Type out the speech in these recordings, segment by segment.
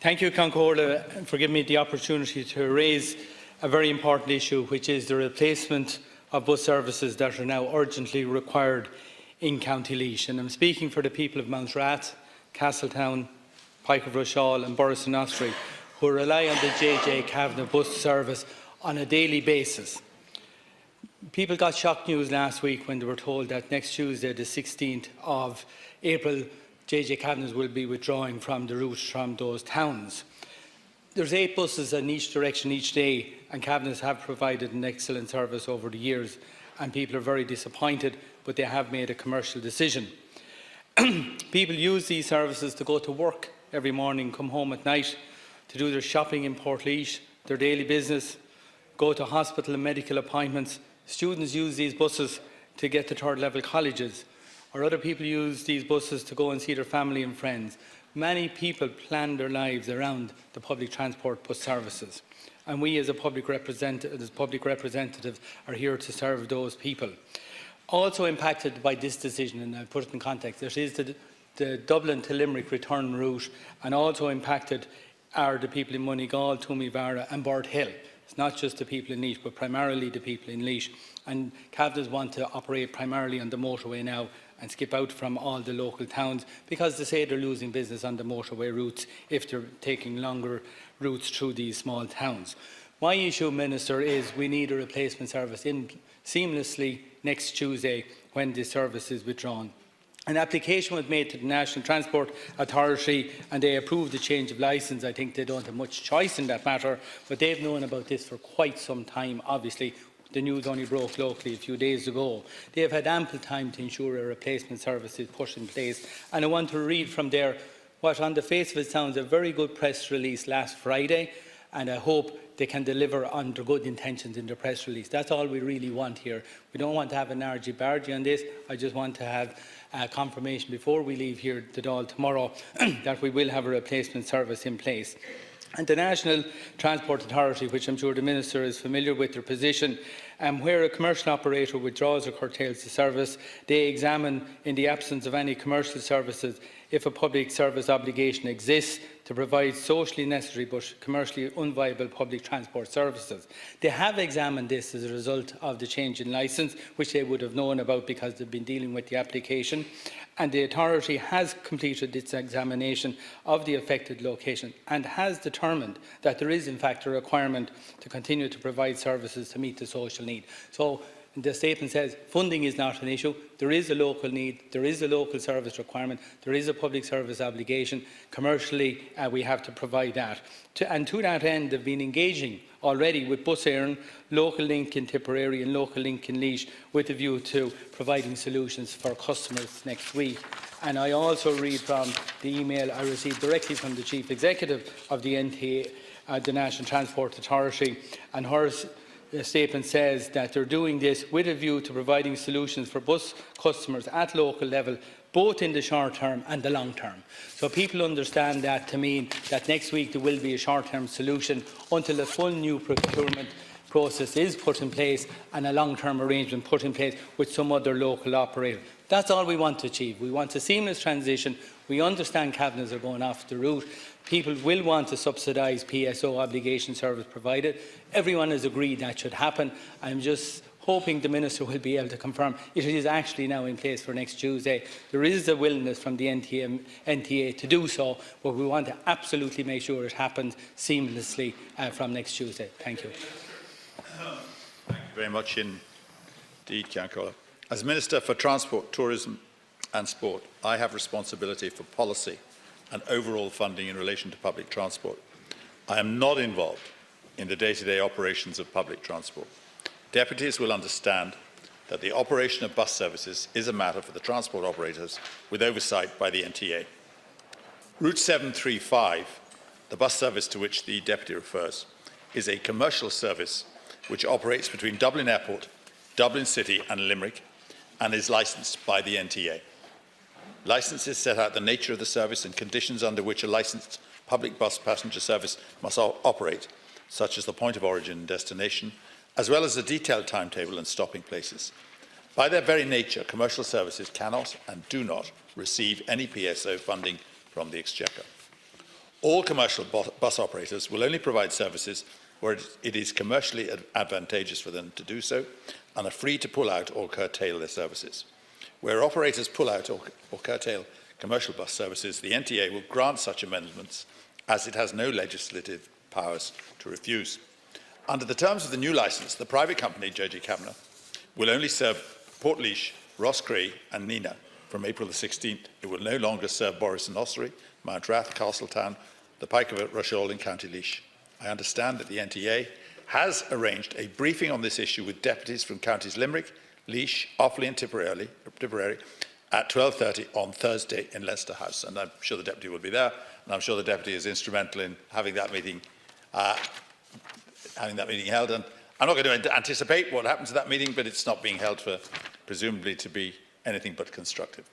Thank you, Concordia, for giving me the opportunity to raise a very important issue, which is the replacement of bus services that are now urgently required in County Laois. And I'm speaking for the people of Mountrath, Castletown, Pike of Rochelle and Borris and Ossory, who rely on the JJ Kavanagh bus service on a daily basis. People got shocked news last week when they were told that next Tuesday, the 16th of April, JJ Kavanagh's will be withdrawing from the route from those towns. There's 8 buses in each direction each day, and Kavanagh's have provided an excellent service over the years, and people are very disappointed, but they have made a commercial decision. People use these services to go to work every morning, come home at night, to do their shopping in Portlaoise, their daily business, go to hospital and medical appointments. Students use these buses to get to third-level colleges, or other people use these buses to go and see their family and friends. Many people plan their lives around the public transport bus services, and we as public representatives are here to serve those people. Also impacted by this decision, and I'll put it in context, there is the Dublin to Limerick return route, and also impacted are the people in Moneygall, Toomevara and Bird Hill. It's not just the people in Laois, but primarily the people in Laois. And Kavanagh's want to operate primarily on the motorway now and skip out from all the local towns, because they say they're losing business on the motorway routes if they're taking longer routes through these small towns. My issue, Minister, is we need a replacement service in seamlessly next Tuesday when the service is withdrawn. An application was made to the National Transport Authority and they approved the change of licence. I think they don't have much choice in that matter, but they've known about this for quite some time. Obviously, the news only broke locally a few days ago. They have had ample time to ensure a replacement service is put in place. And I want to read from there what on the face of it sounds a very good press release last Friday, and I hope they can deliver on their good intentions in the press release. That's all we really want here. We don't want to have an argy-bargy on this. I just want to have confirmation before we leave here the Dáil tomorrow that we will have a replacement service in place. And the National Transport Authority, which I'm sure the Minister is familiar with their position, where a commercial operator withdraws or curtails the service, they examine, in the absence of any commercial services, if a public service obligation exists to provide socially necessary but commercially unviable public transport services. They have examined this as a result of the change in licence, which they would have known about because they've been dealing with the application, and the authority has completed its examination of the affected location and has determined that there is in fact a requirement to continue to provide services to meet the social need. So the statement says funding is not an issue. There is a local need, there is a local service requirement, there is a public service obligation. Commercially, we have to provide that. And to that end, they've been engaging already with Bus Éireann, Local Link in Tipperary and Local Link in Laois with a view to providing solutions for customers next week. And I also read from the email I received directly from the Chief Executive of the NTA, the National Transport Authority, and hers. The statement says that they're doing this with a view to providing solutions for bus customers at local level, both in the short term and the long term. So people understand that to mean that next week there will be a short-term solution until a full new procurement process is put in place and a long-term arrangement put in place with some other local operator. That's all we want to achieve. We want a seamless transition. We understand Kavanaghs are going off the route. People will want to subsidise PSO obligation service provided. Everyone has agreed that should happen. I'm just hoping the Minister will be able to confirm it is actually now in place for next Tuesday. There is a willingness from the NTA to do so, but we want to absolutely make sure it happens seamlessly from next Tuesday. Thank you. Thank you very much indeed, Seán Fleming. As Minister for Transport, Tourism and Sport, I have responsibility for policy and overall funding in relation to public transport. I am not involved in the day-to-day operations of public transport. Deputies will understand that the operation of bus services is a matter for the transport operators with oversight by the NTA. Route 735, the bus service to which the Deputy refers, is a commercial service which operates between Dublin Airport, Dublin City and Limerick and is licensed by the NTA. Licences set out the nature of the service and conditions under which a licensed public bus passenger service must operate, such as the point of origin and destination, as well as a detailed timetable and stopping places. By their very nature, commercial services cannot and do not receive any PSO funding from the Exchequer. All commercial bus operators will only provide services where it is commercially advantageous for them to do so and are free to pull out or curtail their services. Where operators pull out or curtail commercial bus services, the NTA will grant such amendments as it has no legislative powers to refuse. Under the terms of the new licence, the private company, JJ Kavanagh, will only serve Portlaoise, Rosscrea and Nina from April the 16th. It will no longer serve Boris and Ossory, Mount Rath, Castletown, the Pike of Rushall in County Laois. I understand that the NTA has arranged a briefing on this issue with deputies from counties Limerick, Laois, Offaly and Tipperary at 12:30 on Thursday in Leinster House. And I'm sure the deputy will be there, and I'm sure the deputy is instrumental in having that meeting held. And I'm not going to anticipate what happens at that meeting, but it's not being held for presumably to be anything but constructive.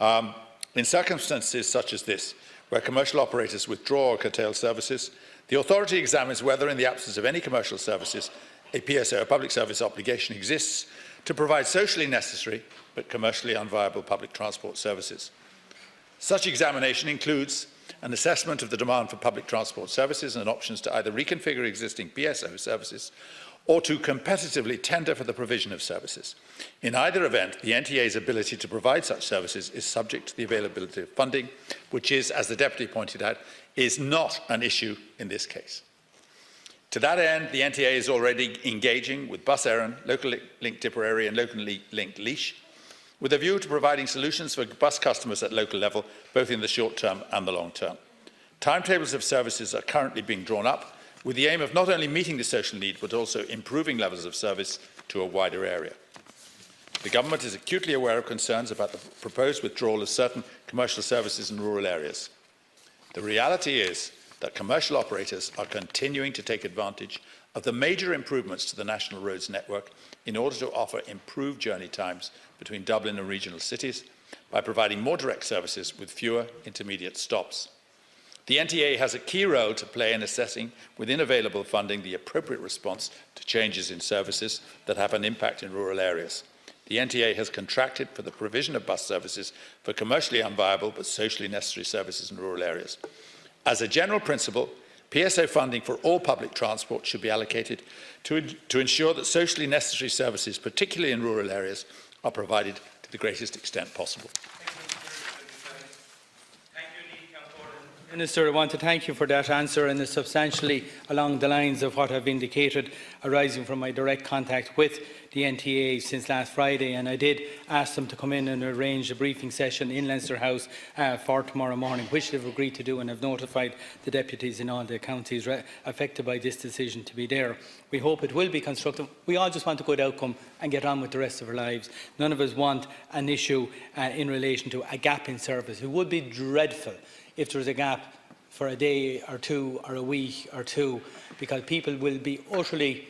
In circumstances such as this, where commercial operators withdraw or curtail services, the authority examines whether, in the absence of any commercial services, a PSO, a public service obligation, exists to provide socially necessary but commercially unviable public transport services. Such examination includes an assessment of the demand for public transport services and options to either reconfigure existing PSO services or to competitively tender for the provision of services. In either event, the NTA's ability to provide such services is subject to the availability of funding, which is, as the Deputy pointed out, is not an issue in this case. To that end, the NTA is already engaging with Bus Éireann, Local Link Tipperary and Local Link Laois, with a view to providing solutions for bus customers at local level, both in the short term and the long term. Timetables of services are currently being drawn up, with the aim of not only meeting the social need, but also improving levels of service to a wider area. The Government is acutely aware of concerns about the proposed withdrawal of certain commercial services in rural areas. The reality is that commercial operators are continuing to take advantage of the major improvements to the national roads network in order to offer improved journey times between Dublin and regional cities by providing more direct services with fewer intermediate stops. The NTA has a key role to play in assessing, within available funding, the appropriate response to changes in services that have an impact in rural areas. The NTA has contracted for the provision of bus services for commercially unviable but socially necessary services in rural areas. As a general principle, PSO funding for all public transport should be allocated to ensure that socially necessary services, particularly in rural areas, are provided to the greatest extent possible. Minister, I want to thank you for that answer, and it's substantially along the lines of what I've indicated, arising from my direct contact with the NTA since last Friday. And I did ask them to come in and arrange a briefing session in Leinster House for tomorrow morning, which they've agreed to do, and have notified the deputies in all the counties affected by this decision to be there. We hope it will be constructive. We all just want a good outcome and get on with the rest of our lives. None of us want an issue in relation to a gap in service. It would be dreadful if there was a gap for a day or two or a week or two, because people will be utterly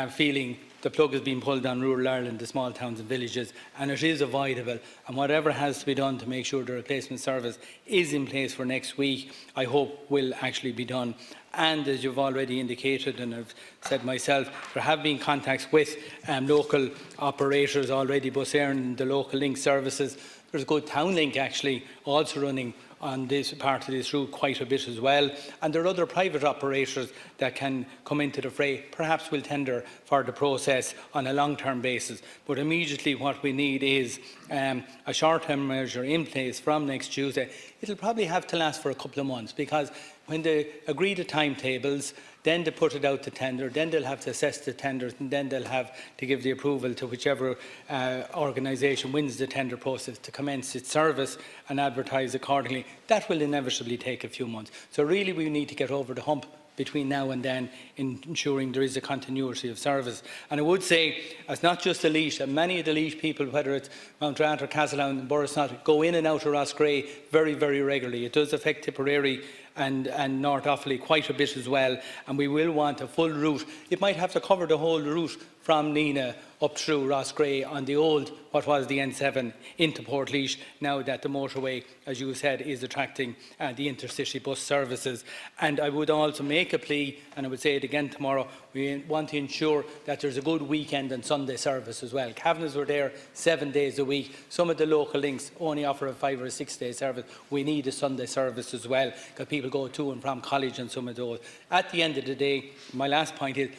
feeling the plug is being pulled on rural Ireland, the small towns and villages, and it is avoidable. And whatever has to be done to make sure the replacement service is in place for next week, I hope will actually be done. And as you've already indicated, and I've said myself, there have been contacts with local operators already, Bus Éireann and the local link services. There's a good town link actually also running on this part of this route quite a bit as well, and there are other private operators that can come into the fray. Perhaps we'll tender for the process on a long-term basis, but immediately what we need is a short-term measure in place from next Tuesday. It'll probably have to last for a couple of months, because when they agree the timetables, then they put it out to tender, then they'll have to assess the tenders, and then they'll have to give the approval to whichever organisation wins the tender process to commence its service and advertise accordingly. That will inevitably take a few months. So really we need to get over the hump between now and then in ensuring there is a continuity of service. And I would say, as not just the Laois, and many of the Laois people, whether it's Mount Rath or Castletown and Borrisnot, go in and out of Rosscrea very, very regularly. It does affect Tipperary and North Offaly quite a bit as well, and we will want a full route. It might have to cover the whole route from Nina up through Rossgrey on the old, what was the N7, into Portlaoise, now that the motorway, as you said, is attracting the intercity bus services. And I would also make a plea, and I would say it again tomorrow, we want to ensure that there's a good weekend and Sunday service as well. Kavanagh's were there 7 days a week. Some of the local links only offer a 5 or a 6 day service. We need a Sunday service as well, because people go to and from college and some of those. At the end of the day, my last point is,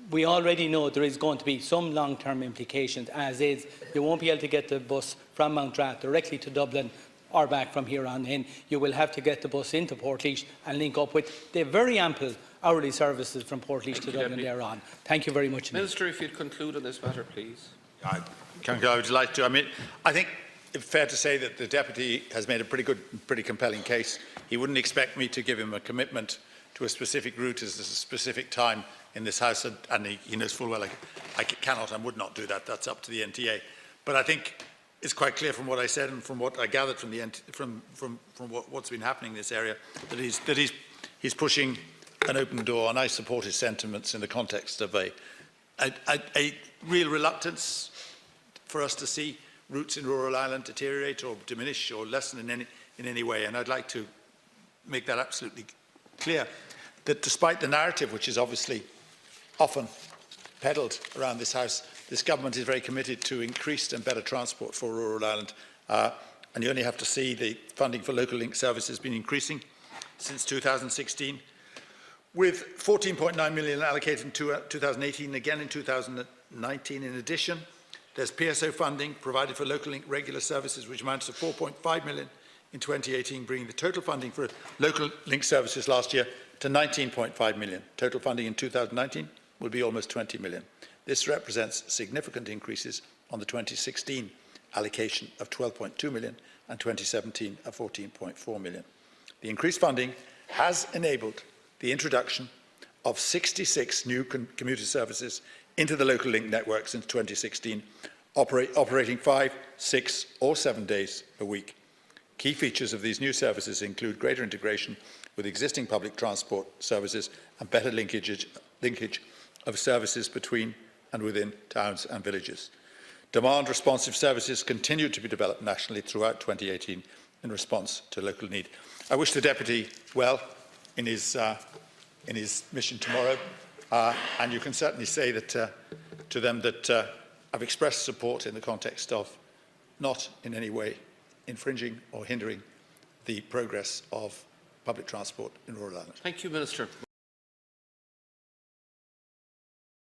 we already know there is going to be some long-term implications, as is you won't be able to get the bus from Mountrath directly to Dublin or back from here on in. You will have to get the bus into Portlaoise and link up with the very ample hourly services from Portlaoise to Dublin thereon. Thank you very much. Minister, if you'd conclude on this matter, please. I would like to. I think it's fair to say that the Deputy has made a pretty good, pretty compelling case. He wouldn't expect me to give him a commitment to a specific route at a specific time in this House, and he knows full well I cannot and would not do that. That's up to the NTA. But I think it's quite clear from what I said and from what I gathered from the what's been happening in this area that he's pushing an open door, and I support his sentiments in the context of a real reluctance for us to see routes in rural Ireland deteriorate or diminish or lessen in any way. And I'd like to make that absolutely clear, that despite the narrative, which is obviously often peddled around this House, this government is very committed to increased and better transport for rural Ireland. And you only have to see the funding for local link services has been increasing since 2016, with 14.9 million allocated in 2018, again in 2019. In addition, there's PSO funding provided for local link regular services, which amounts to 4.5 million in 2018, bringing the total funding for local link services last year to 19.5 million. Total funding in 2019 will be almost 20 million. This represents significant increases on the 2016 allocation of 12.2 million and 2017 of 14.4 million. The increased funding has enabled the introduction of 66 new commuter services into the local link network since 2016, operating 5, 6 or 7 days a week. Key features of these new services include greater integration with existing public transport services and better linkage of services between and within towns and villages. Demand-responsive services continue to be developed nationally throughout 2018 in response to local need. I wish the Deputy well in his mission tomorrow, and you can certainly say that to them that I've expressed support in the context of not in any way infringing or hindering the progress of public transport in rural Ireland. Thank you, Minister.